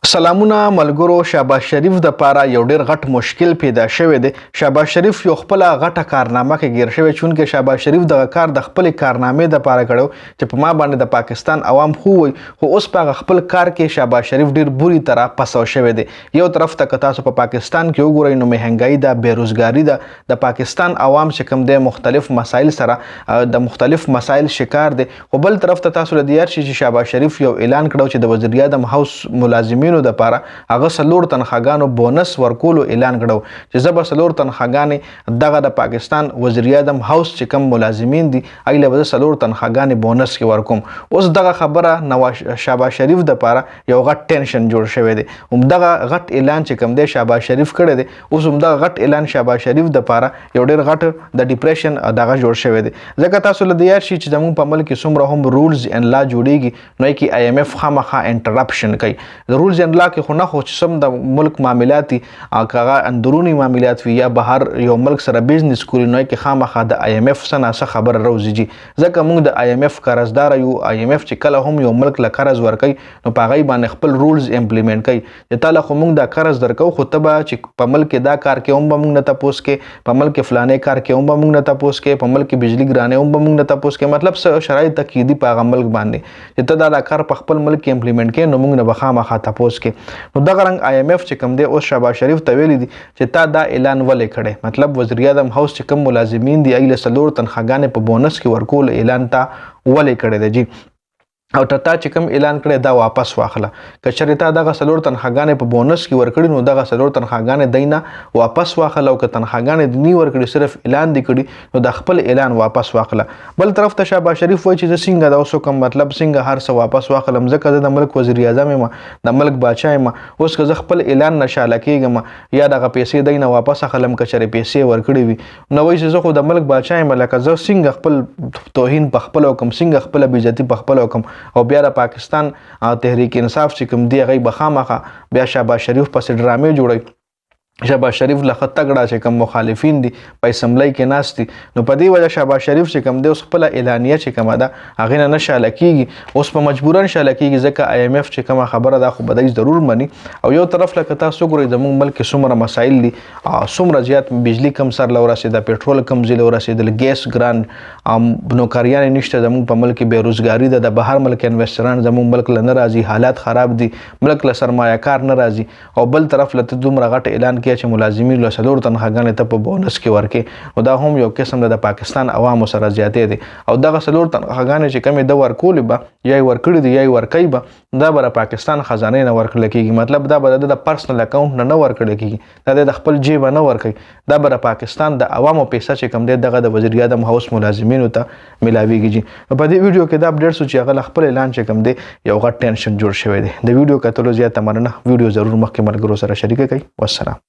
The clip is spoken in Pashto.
سلامونه ملګرو. شهباز شریف د پاره یو ډیر غټ مشکل پیدا شوی دی. شهباز شریف یو خپل غټه کارنامه کې گیر شوی چون کې شهباز شریف د کار د خپل کارنامې د پاره کړو چې په ما باندې د پاکستان عوام خو وي، خو اوس په خپل کار کې شهباز شریف ډیر بری طرح پسو شوی دی. یو طرف ته کتا په پاکستان کې وګورئ نو مهنګای د بیروزګاری د پاکستان عوام چې کوم د مختلف مسایل سره د مختلف مسایل شکار دي، خو بل طرف ته تاسو د دیار چې شهباز شریف یو اعلان کړو چې د وزیر اعظم هاوس ملازمینو د پاره هغه سلور تنخواګانو بونس ورکولو اعلان کړو چې زب سلور تنخواګانې دغه د پاکستان وزیر اعظم هاوس چې کوم ملازمین دي ایله به سلور تنخواګانې بونس کې ورکوم. اوس دغه خبره نواز شهباز شریف د پاره یو غټ ټینشن جوړ شوی دی. دغه غټ اعلان چې کوم دی شهباز شریف کړی دی، اوس دغه غټ اعلان شهباز شریف د پاره یو ډیر غټ د ډیپریشن دغه جوړ شوی دی. ځکه تاسو له دیار شي چې زموږ په ملک کې څومره هم رولز ان لا جوړیږي نو کې آی ایم ایف خامخا انټرپشن کوي. د رولز ان لا کې خو نه خو چې سم د ملک معاملات هغه اندرونی معاملات وي یا بهر یو ملک سره بزنس کوي نو کې خامخا د آی ایم ایف سره خبر راوځي. ځکه موږ د آی ایم ایف قرضدار یو. آی ایم ایف چې کله هم یو ملک له قرض ورکوي نو په غي باندې خپل رولز امپلیمنٹ کوي. چې تعالی خو موږ د قرض درکو خو تبه چې په ملک دا کار کې هم موږ نه تاسو کې په ملک فلانه کار کې هم موږ نه تاسو کې په ملک بجلی ګرانه هم موږ نه تاسو کې مطلب شرایط تقیدی په غ ملک باندې چې ته دا کار په خپل ملک امپلیمنٹ کې نو موږ نه بخامه تاسو کې. نو دغه رنګ آی ایم ایف چې کوم دی اوس شهباز شریف ته ویلي دي چې تا دا اعلان ولې کړی، مطلب وزیر اعظم هاوس چې کوم ملازمین دي ایله سلور تنخواګانې په بونس کې ورکول اعلان تا ولې کړی دی جی، او تا چې کوم اعلان کړی دا واپس واخله. که چېرې تا دغه سلور تنخواګانې په بونس کې ورکړي نو دغه سلور تنخواګانې دینه واپس واخله، او که تنخواګانې دې نه ورکړي صرف اعلان دې کړي نو د خپل اعلان واپس واخله. بل طرف ته شهباز شریف وایي چې زه څنګه دا اوس کوم مطلب څنګه هر څه واپس واخلم، ځکه زه د ملک وزیر اعظم یم، د ملک باچا یم. اوس که زه خپل اعلان نشاله کېږم یا دغه پیسې دینه واپس اخلم که چېرې پیسې ورکړي وي نو وایي چې زه خو د ملک باچا یم، لکه زه څنګه خپل توهین په خپل وکم، څنګه خپل بې عزتي په خپل وکم. او بیا د پاکستان تحریک انصاف چې کوم دی هغه بخامخه بیا شهباز شریف پسې ډرامې جوړوي. شهباز شریف له خط تګړه چې کوم مخالفین دي په اسمبلی کې ناست دي نو په دې وجه شهباز شریف چې کوم دی اوس خپل اعلانیه چې کومه ده هغې نه شاله کېږي، اوس په مجبورن شاله کېږي ځکه آی ایم ایف چې کومه خبره ده خو به دی ضرور مني. او یو طرف لکه تاسو ګورئ زموږ ملک کې څومره مسایل دي، څومره زیات بجلی کم سر له ورسېده، پیټرول کم ځای له ورسېدل، ګیس ګران، نوکریانې نشته زموږ په ملک کې، بېروزګاري ده، د بهر ملک انویسټران زموږ ملک له نه راځي، حالات خراب دي، ملک له سرمایه کار نه راځي. او بل طرف له دومره غټ اعلان چې ملازمین له سلور تنخواګانې ته په بونس کې ورکې نو دا هم یو قسم د پاکستان عوامو سره زیاتې دي. او دغه سلور تنخواګانې چې کمې د ورکولې به یا یې ورکړي دي یا یې ورکوي به دا به د پاکستان خزانې نه ورکړل کېږي، مطلب دا به د پرسنل اکاونټ نه ورکړل کېږي، دا د خپل جیبه نه ورکوي، دا به د پاکستان د عوامو پیسه چې کوم دی دغه د وزیر اعظم هاوس ملازمینو ته ملاویږي. په دې ویډیو کې دا اپډیټ سو چې هغه خپل اعلان چې کوم دی یو غټ ټینشن جوړ شوی دی. د ویډیو کتلو زیاته مننه. ویډیو ضرور مخکې ملګرو سره شریک کړئ. والسلام.